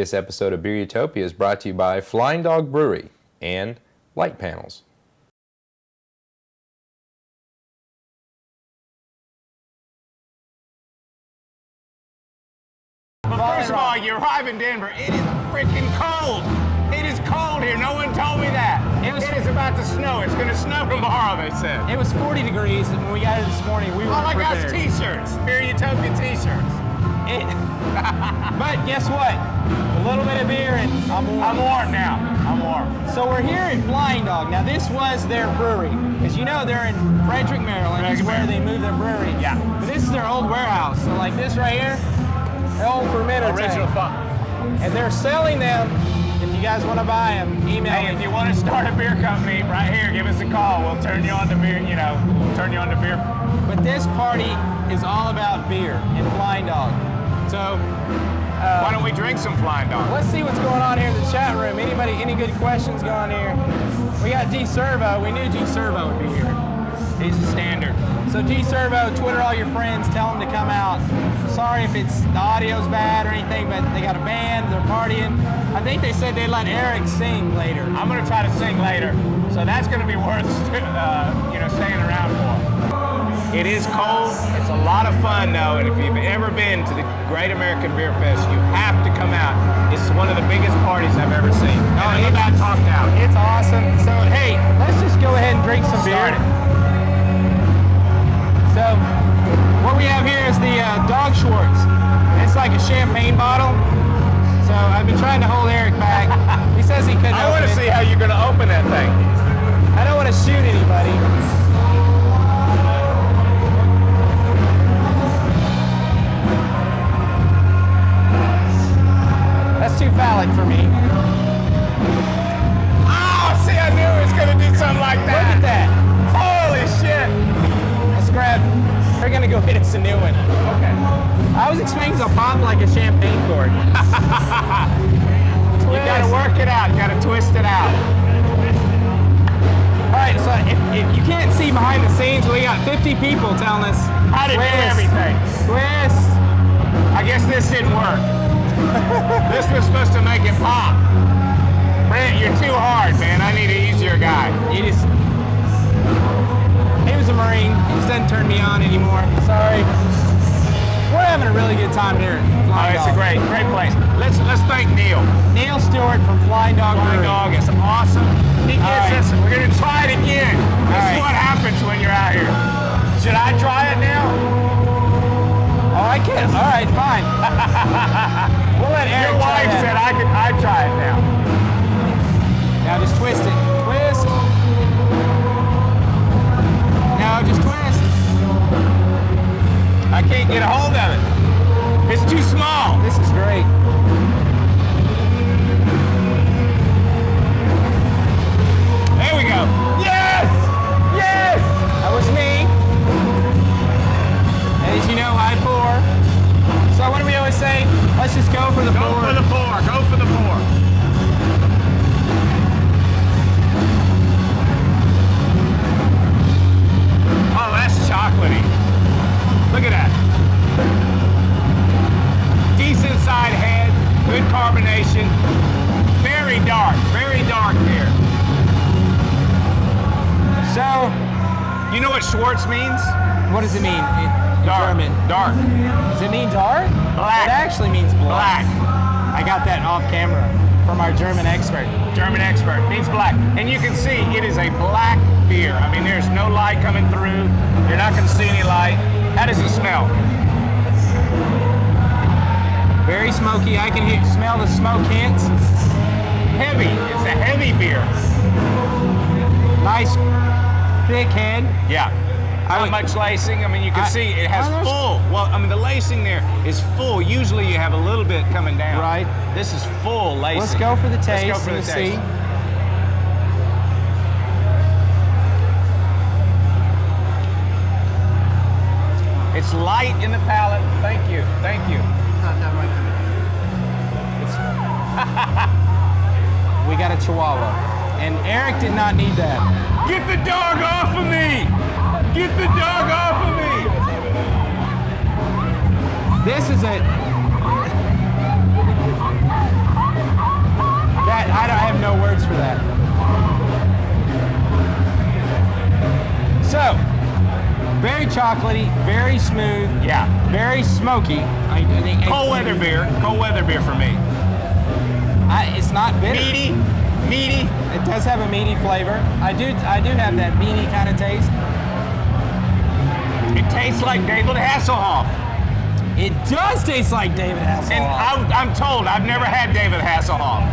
This episode of Beer Utopia is brought to you by Flying Dog Brewery and Light Panels. First of all, you arrive in Denver, it is freaking cold. It is cold here. No one told me that. It is about to snow. It's going to snow tomorrow, they said. It was 40 degrees, and when we got here this morning, we were Oh my prepared. gosh, t-shirts. Beer Utopia t-shirts. But guess what? A little bit of beer, and I'm warm. I'm warm now. I'm warm. So we're here at Flying Dog. Now, this was their brewery. As you know, they're in Frederick, Maryland. That's where they moved their brewery. Yeah. But this is their old warehouse. So like this right here, their old fermenter Original tank. fun. And they're selling them. If you guys want to buy them, email Hey, me. if you want to start a beer company right here, give us a call. We'll turn you on to beer, we'll turn you on to beer. But this party is all about beer and Flying Dog. So Why don't we drink some Flying Dog? let's see what's going on here in the chat room. Anybody, any good questions going here? We got G Servo. We knew G Servo would be here. He's a standard. So G Servo, Twitter all your friends, tell them to come out. Sorry if the audio's bad or anything, but they got a band, they're partying. I think they said they'd let Eric sing later. I'm going to try to sing later, so that's going to be worth staying around for. It is cold. It's a lot of fun, though, and if you've ever been to the Great American Beer Fest, you have to come out. It's one of the biggest parties I've ever seen. Oh, And I'm about talked out. It's awesome. So hey, let's just go ahead and drink some beer. Start it. So what we have here is the Dog Schwartz. It's like a champagne bottle. So I've been trying to hold Eric back. He says he couldn't I want open to it. see how you're going to open that thing. I don't want to shoot anybody. That's too phallic for me. Oh, see, I knew it was going to do something like Look that. at that. Holy shit. Let's grab. We're gonna go get us a new one. Okay. I was expecting to pop like a champagne cork. You got to work it out. You got to twist it out. All right, so if you can't see behind the scenes, we got 50 people telling us How to do twist, everything. Twist. I guess this didn't work. This was supposed to make it pop. Brent, you're too hard, man. I need an easier guy. He was a Marine. He just doesn't turn me on anymore. Sorry. We're having a really good time here at Flying It's Dog. a great place. Let's thank Neil. Neil Stewart from Flying Dog Flying Brewery. Dog is awesome. He right. gets us. We're gonna try it again. This right. is what happens when you're out here. Should I try it now? Oh, I can't. All right, fine. We'll let Eric Your try wife that. said I'd try it now. Now just twist it. Twist. Now just twist. I can't get a hold of it. It's too small. This is great. There we go. Yes! Yes! That was me. As you know, I pour. So what do we always say? Let's just go for the Go pour. for the pour. Go for the pour. Oh, that's chocolatey. Look at that. Decent side head, good carbonation. Very dark beer. So, You know what Schwartz means? what does it mean in Dark. German? Dark. Does it mean dark? Black. It actually means black. Black. I got that off camera from our German expert. German expert. Means black. And you can see it is a black beer. I mean, there's no light coming through. You're not going to see any light. How does it smell? Very smoky. I can smell the smoke hints. Heavy. It's a heavy beer. Nice thick head. Yeah. Not much lacing. I mean, you can see it has full. Well, I mean, the lacing there is full. Usually you have a little bit coming down. Right. This is full lacing. Let's go for the taste. Let's go for the and taste. see. It's light in the palate. Thank you. Thank you. We got a Chihuahua. And Eric did not need that. Get the dog off of me! Get the dog off of me! This is a words for that. So, very chocolatey, very smooth, Yeah. very smoky. I think Cold weather beer for me. It's not bitter. Meaty. It does have a meaty flavor. I do have that meaty kind of taste. It tastes like David Hasselhoff. It does taste like David Hasselhoff. And I'm told I've never had David Hasselhoff.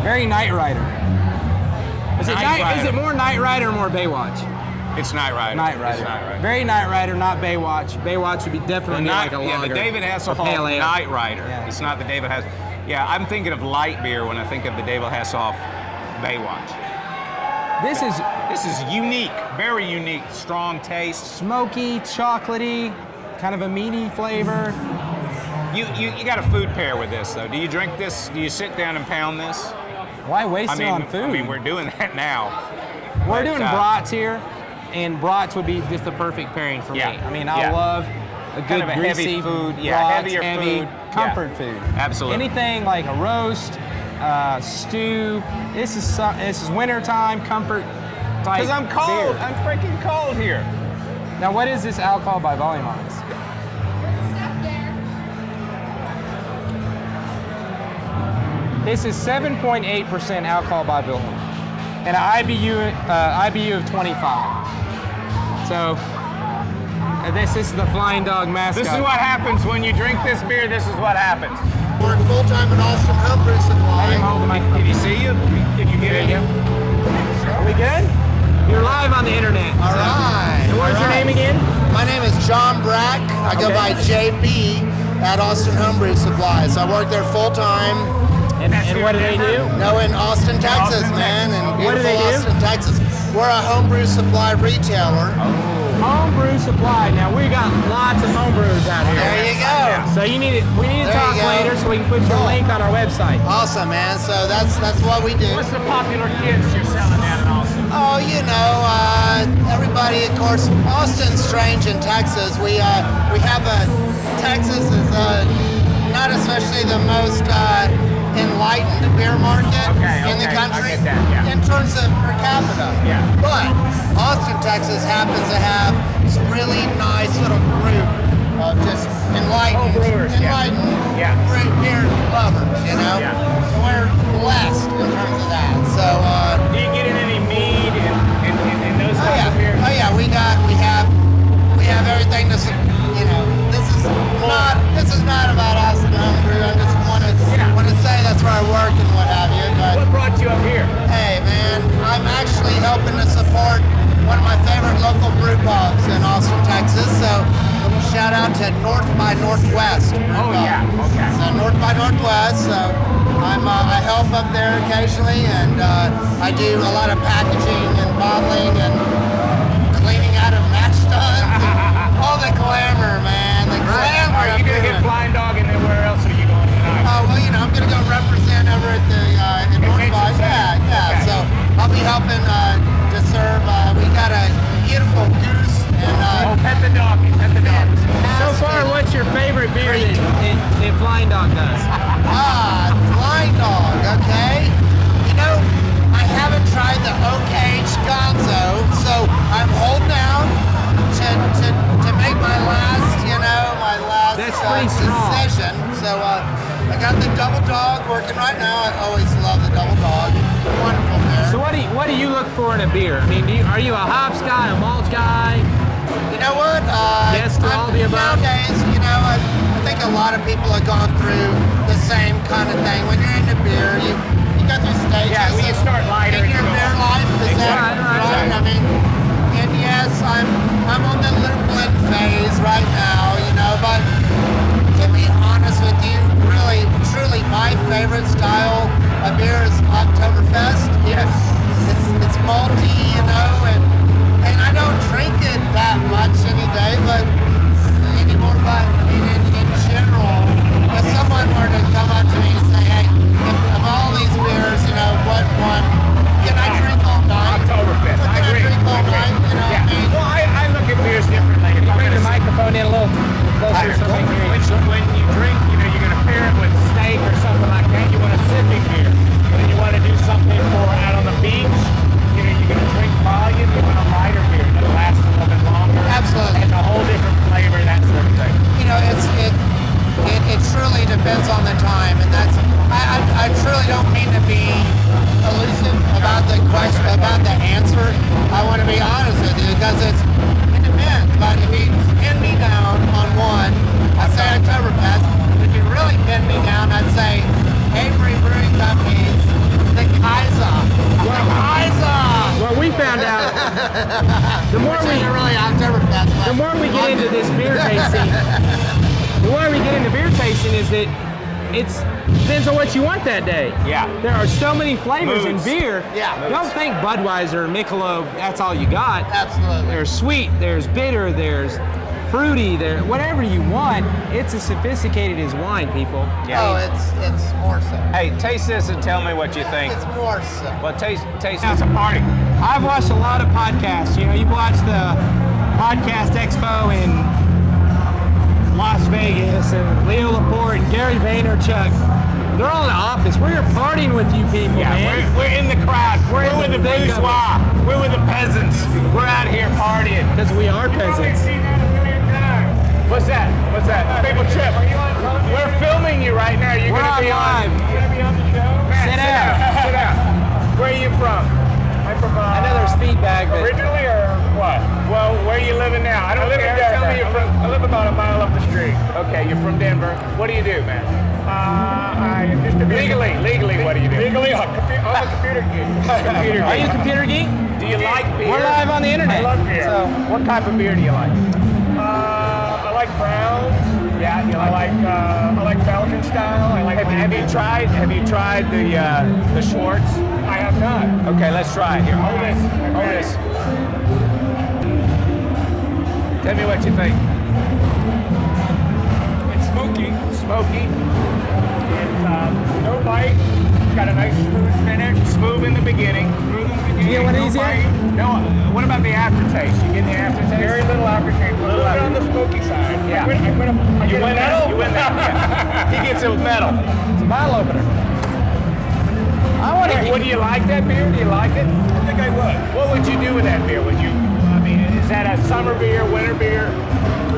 Very Knight Rider. Is Rider. it more Knight Rider or more Baywatch? It's Knight Rider. Knight Rider. It's Knight Rider. Very Knight Rider, not Baywatch. Baywatch would be definitely like a lager. the David a Hasselhoff pale ale. Knight Rider. Yeah. It's not the David Hasselhoff. Yeah, I'm thinking of light beer when I think of the David Hasselhoff Baywatch. This is This is unique, very unique, strong taste. smoky, chocolatey, kind of a meaty flavor. You got a food pair with this though. Do you drink this? Do you sit down and pound this? Why waste it on food? I mean, we're doing that now. We're But, doing brats here, and brats would be just the perfect pairing for Yeah, me. I mean, I yeah. love a good Kind of a greasy heavy food, yeah, brats, heavier heavy food, comfort yeah. food. Absolutely. Anything like a roast, stew. This is wintertime comfort type Because I'm cold. beer. I'm freaking cold here. Now, what is this alcohol by volume on this? This is 7.8% alcohol by volume, and an IBU of 25. So, this is the Flying Dog mascot. This is what happens when you drink this beer. This is what happens. Work full-time in Austin Brew Let him Supply. hold the microphone. Did you see you? Did you get it? Are we good? You're live on the internet. All right. And what's your name again? My name is John Brack. I go by JB at Austin Homebrew Supplies. I work there full-time. And what do they do? No, in Austin, Texas, Austin, man, Texas. in What do beautiful they do? Austin, Texas. We're a homebrew supply retailer. Homebrew Supply. Now we got lots of homebrewers out here. There you go. So we need to There talk you go. later so we can put your Cool. link on our website. Awesome, man. So that's what we do. What's the popular kids you're selling down in Austin? Oh, you know, everybody, of course, Austin's strange in Texas. We have Texas is not especially the most enlightened beer market in the okay, country I get that, yeah. in terms of per capita. Yeah. But Austin, Texas happens to have this really nice little group of just enlightened, brewers, yeah. Yeah. beer lovers, you know? Yeah. So we're blessed in terms of that. So, Do you get in any mead and those Oh types yeah, of beer? oh yeah. We have everything. This is not about us and homebrew. I just want to say that's where I work and what have you. But What brought you up here? hey, man, I'm actually helping to support one of my favorite local brew pubs in Austin, Texas. So a little shout out to North by Northwest. Brew Oh, Pub. yeah, okay. So North by Northwest. So I help up there occasionally, and I do a lot of packaging and bottling and cleaning out of match tuns. All the glamour, man. The glamour. Are you going to get Flying Dog and then where else are you going tonight? Well, you know, I'm gonna go represent over at the in North by. Center. Yeah. Okay. So I'll be helping to serve. We got a beautiful goose and Pet the doggy, pet the doggy. So far, what's your favorite beer that Flying Dog does? Flying Dog. Okay. You know, I haven't tried the Oak Age Gonzo, so I'm holding out to make my last That's pretty strong. decision. So I got the Double Dog working right now. I always love the Double Dog. Wonderful beer. So what do you look for in a beer? I mean, are you a hops guy, a malt guy? You know what? Yes to all the above? Nowadays, you know, I think a lot of people have gone through the same kind of thing. When you're into beer, you go through stages. Yeah, when you of- start lighter in and your you go beer on. life. Is that Exactly. right? I mean, and yes, I'm on the lupulin phase right now, you know, but to be honest with you, really, truly, my favorite style of beer is Oktoberfest. Yes. It's malty, you know, and I don't drink it that much any day, but anymore. But in general, if someone were to come up to me and say, hey, of all these beers, you know, what one can I drink all night? Oktoberfest, What I can I agree. drink all night? You know, Yeah. I mean, Well, I look at beers differently. If I'm Bring the gonna- microphone in a little closer so we can hear you. when you drink, you know, you're going to pair it with steak or something like that. You want to sip it the more we get into this beer tasting, is that it's depends on what you want that day. Yeah. There are so many flavors Moods. in beer. Yeah. Don't think Budweiser, Michelob, that's all you got. Absolutely. There's sweet, there's bitter, there's fruity, there whatever you want. It's as sophisticated as wine, people. Yeah. Oh, it's more so. Hey, taste this and tell me what you think. It's more so. Well, taste. It's a party. I've watched a lot of podcasts. You know, you've watched the Podcast Expo in Las Vegas and Leo Laporte and Gary Vaynerchuk. They're all in the office. We're here partying with you people, Yeah, man. we're in the crowd. We're in with the the thick of it. bourgeois. We're with the peasants. We're out here partying. Because we are peasants. What's that? What's that? People trip. We're filming you right now. You're We're gonna be on on. live. You're gonna be on the show. Man, Sit down. Sit down. Where are you from? I'm from. I know there's feedback, but Originally or what? Well, where are you living now? I don't care. Tell me you're from. I live about a mile up the street. Okay, you're from Denver. What do you do, man? I used to be legally. What do you do? Legally, I'm a computer geek. Computer are geek. you a computer geek? Do you like beer? We're live on the internet. I love beer. So, what type of beer do you like? I like browns. Yeah, you like. I like Belgian style. I like. Have you tried the Schwartz? I have not. Okay, let's try it. Here, hold this. Hold this. Tell me what you think. It's smoky. Smoky, It's no bite. It's got a nice smooth finish. smooth in the beginning. you get one of No these here? bite. No, what about the aftertaste? You get the aftertaste? Very little aftertaste. A little bit on the smoky side. Yeah. I You get win a that? medal. You win that? Yeah. He gets it with metal. It's a bottle opener. I want to Would you like that beer? Do you like it? I think I would. What would you do with that beer? I mean, is that a summer bear, winter beer?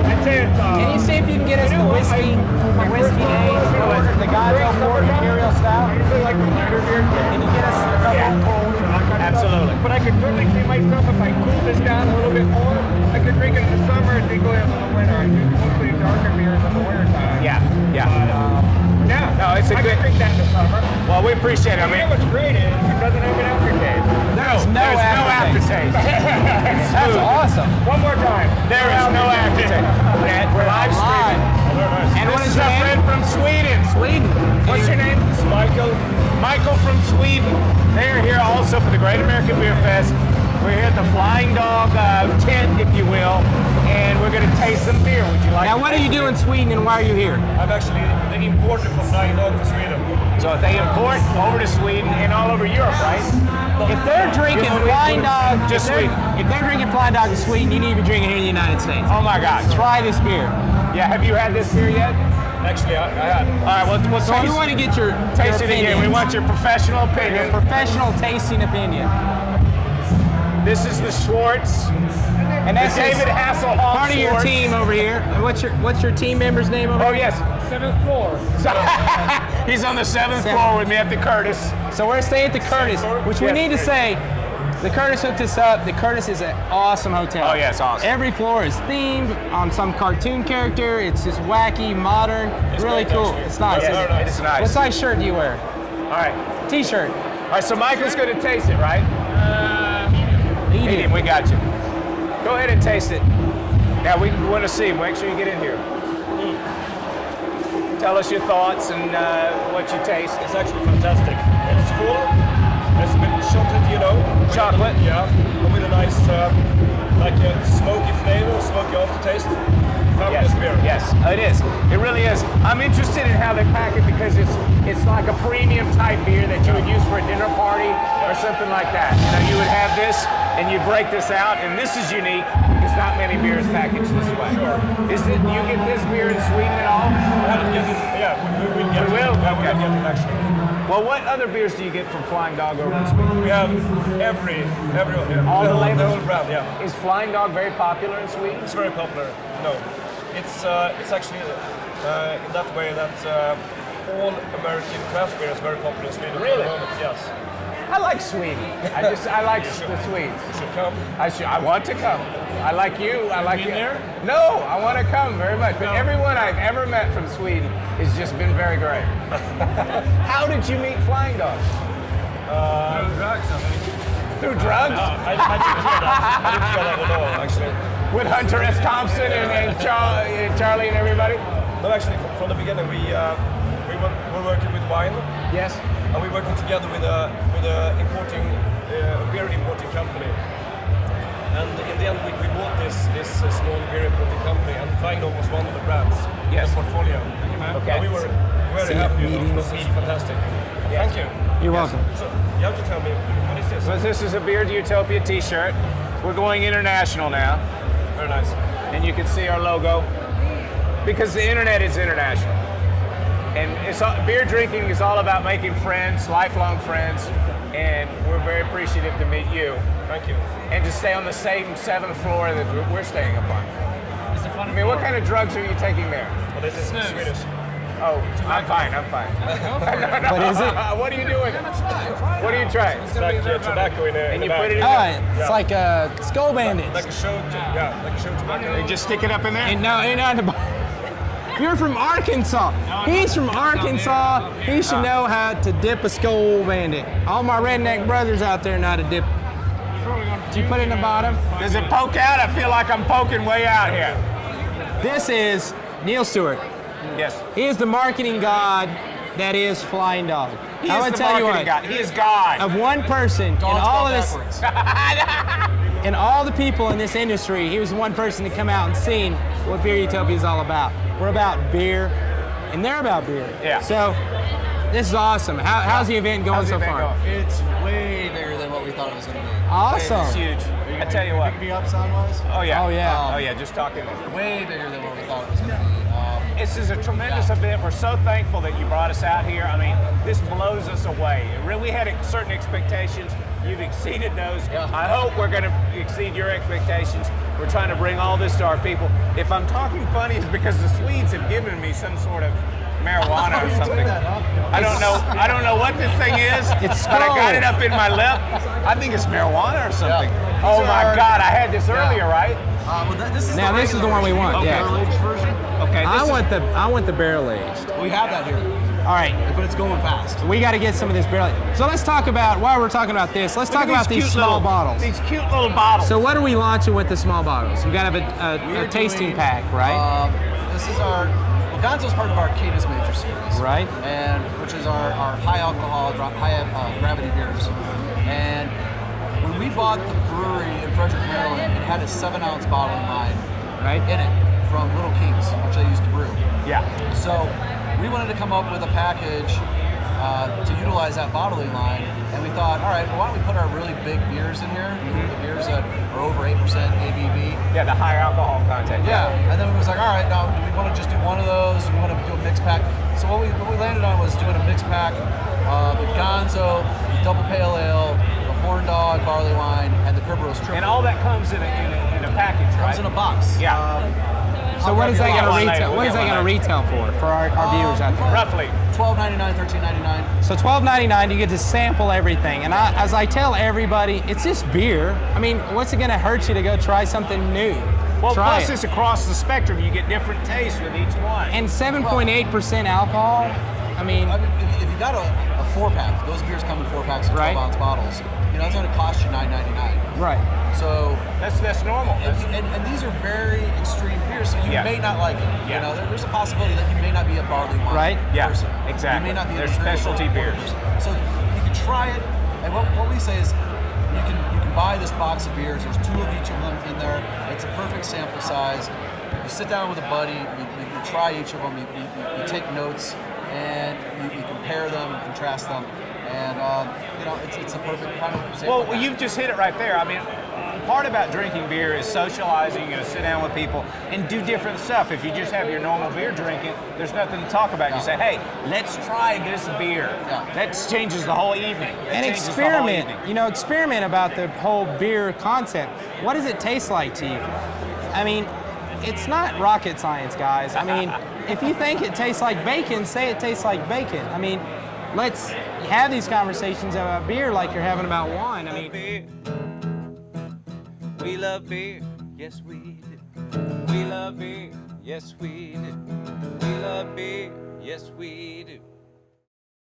I'd say it's. Can you see if you can get us the whiskey days or the God's Port Imperial Stout? I usually like the lighter beer. Can you get us a couple? Yeah. Cold and that kind of Absolutely. stuff. But I could certainly see myself if I cool this down a little bit more. I could drink it in the summer and drink it in the winter. I do mostly darker beers in the winter time. Yeah, yeah. Yeah. No, it's a I good- could drink that in the summer. Well, we appreciate it. I You know mean, what's great is it doesn't have an aftertaste. there's no aftertaste. That's awesome. One more time. There is no aftertaste. We're live streaming. And what This is is your our name? friend from Sweden. Sweden. What's your name? It's Michael. Michael from Sweden. They are here also for the Great American Beer Fest. We're here at the Flying Dog tent, if you will, and we're going to taste some beer. Would you like Now, to what do taste you some do in beer? Sweden and why are you here? I'm actually the importer for Flying Dog for Sweden. So if they import over to Sweden and all over Europe, right? If they're drinking Flying Dog, Just Sweden. if they're drinking Flying Dog in Sweden, you need to be drinking here in the United States. Oh my God. Try this beer. Yeah, have you had this beer yet? Actually, I had. All right, we'll So taste, we want to get your taste it again. We opinions. want your professional opinion. Professional tasting opinion. This is the Schwartz. And that's The David Hasselhoff part of your Schwartz. team over here. And what's your team member's name over Oh here? yes. 7th floor. He's on the seventh Seven. floor with me at the Curtis. So we're staying at the Curtis, which we Yes. need to say, the Curtis hooked us up. The Curtis is an awesome hotel. Oh, yeah, it's awesome. Every floor is themed on some cartoon character. It's just wacky, modern. It's really great, cool. actually. It's nice. Yes, isn't it? it's nice. What size shirt do you wear? All right. T-shirt. All right, so Michael's going to taste it, right? Medium, we got you. Go ahead and taste it. Now, we want to see. Make sure you get in here. Tell us your thoughts and what you taste. It's actually fantastic. It's full. It's a bit chocolate, you know. Chocolate? Yeah. And with a nice, like a smoky flavor, smoky aftertaste. Fabulous beer. Yes, it is. It really is. I'm interested in how they pack it because it's like a premium type beer that you would use for a dinner party or something like that. You know, you would have this and you break this out, and this is unique because not many beers packaged this way. Sure. Is it? You get this beer in Sweden at all? Yeah, we will get We it. will? Yeah, we Okay. will get it actually. Well, what other beers do you get from Flying Dog over in Sweden? We have every All the labels? the whole brand, yeah. Is Flying Dog very popular in Sweden? It's very popular. No, it's actually in that way that all American craft beer is very popular in Sweden. Really? At the moment, yes. I like Sweden. I like the Swedes. You should come. I want to come. I like you. I like been you. there? No, I want to come very much. But No. everyone I've ever met from Sweden has just been very great. How did you meet Flying Dog? Drugs, I think. Through drugs? I didn't feel that. I didn't feel that at all, actually. with Hunter S. Thompson and Charlie and everybody? No, actually, from the beginning, we were working with wine, Yes. and we were working together with a beer importing company. And in the end, we bought this small beer importing company, and Flying Dog was one of the brands in the portfolio. Okay. And we were very happy. It was fantastic. Thank you. You're welcome. So you have to tell me, what is this? So this is a Beard Utopia t-shirt. We're going international now, Very nice. and you can see our logo because the internet is international. And beer drinking is all about making friends, lifelong friends, and we're very appreciative to meet you. Thank you. And to stay on the same 7th floor that we're staying upon. I mean, what kind of drugs are you taking there? Well, this is Swedish. Oh, I'm fine. What is it? What are you doing? What are you trying? It's like tobacco in a And in you a put it bag. in It's like a skull bandit. Like a show, like a show tobacco. and just stick it up in there? And no, ain't not the. You're from Arkansas. He's from Arkansas. He should know how to dip a skull bandit. All my redneck brothers out there know how to dip. Did you put it in the bottom? Does it poke out? I feel like I'm poking way out here. This is Neil Stewart. Yes. He is the marketing god that is Flying Dog. He I is would the tell you marketing what, guy. He is God. of one person in all of this, and all the people in this industry, he was one person to come out and seen what Beer Utopia is all about. We're about beer, and they're about beer. Yeah. So this is awesome. How's the event going How's the so event far? going? It's way bigger than what we thought it was going to be. Awesome. It's huge. I tell you what. Pick me up sound-wise? Oh yeah. Oh, yeah. Oh yeah. Just talking. Way bigger than what we thought it was going to be. This is a tremendous event. We're so thankful that you brought us out here. I mean, this blows us away. We had certain expectations. You've exceeded those. Yeah. I hope we're going to exceed your expectations. We're trying to bring all this to our people. If I'm talking funny, it's because the Swedes have given me some sort of marijuana or something. I don't know what this thing is, but I got it up in my lip. I think it's marijuana or something. Yeah. Oh my God! I had this earlier, right? This is Now this is the one we want. Okay. Yeah. barrel-aged version. Okay. I want the barrel aged. We have that here, All right. but it's going fast. We got to get some of this barrel. So let's talk about, while we're talking about this, let's talk about these small bottles. These cute little bottles. So what are we launching with the small bottles? You got to have We're a tasting doing, pack, right? This is Gonzo's part of our Cadus Major series. Right. And which is our high alcohol, high gravity beers. And when we bought the brewery in Frederick, Maryland, it had a 7-ounce bottling line Right. in it from Little Kings, which I used to brew. Yeah. So we wanted to come up with a package to utilize that bottling line, and we thought, all right, well, why don't we put our really big beers in here, the beers that are over 8% ABV. Yeah, the high alcohol content. Yeah, and then we was like, all right, now do we want to just do one of those? Do we want to do a mix pack? So what we landed on was doing a mix pack with Gonzo, the Double Pale Ale, the Horn Dog Barley Wine, and the Crib Roast Triple. And all that comes in a package, right? comes in a box. Yeah. So what is that Yeah, going one to later. retail? What is Yeah, that one going to retail for our viewers out there? Roughly. $12.99, $13.99. So $12.99, you get to sample everything. And as I tell everybody, it's just beer. I mean, what's it going to hurt you to go try something new? Well, try plus it. it's across the spectrum. You get different tastes with each one. And 7.8% alcohol. I mean, If you got a 4-pack, those beers come in 4-packs of Right. 12-ounce bottles. That's going to cost you $9.99. right. So, that's normal. and these are very extreme beers, so you Yeah. may not like it. Yeah. There's a possibility that you may not be a barley wine Right. Yeah, person. exactly. You may not be They're a beer specialty wine beers. person. So you can try it, and what we say is you can buy this box of beers. There's 2 of each of them in there. It's a perfect sample size. You sit down with a buddy, you try each of them, you take notes, and you compare them and contrast them. And it's a perfect kind of sample. Well, you've just hit it right there. I mean, part about drinking beer is socializing. You're going to sit down with people and do different stuff. If you just have your normal beer drinking, there's nothing to talk about. You say, hey, let's try this beer. Yeah. That changes the whole evening. That And changes the whole experiment. evening. Experiment about the whole beer concept. What does it taste like to you? I mean, it's not rocket science, guys. I mean, if you think it tastes like bacon, say it tastes like bacon. I mean, let's have these conversations about beer like you're having about wine. I mean, we love beer, yes we do. We love beer, yes we do. We love beer, yes we do.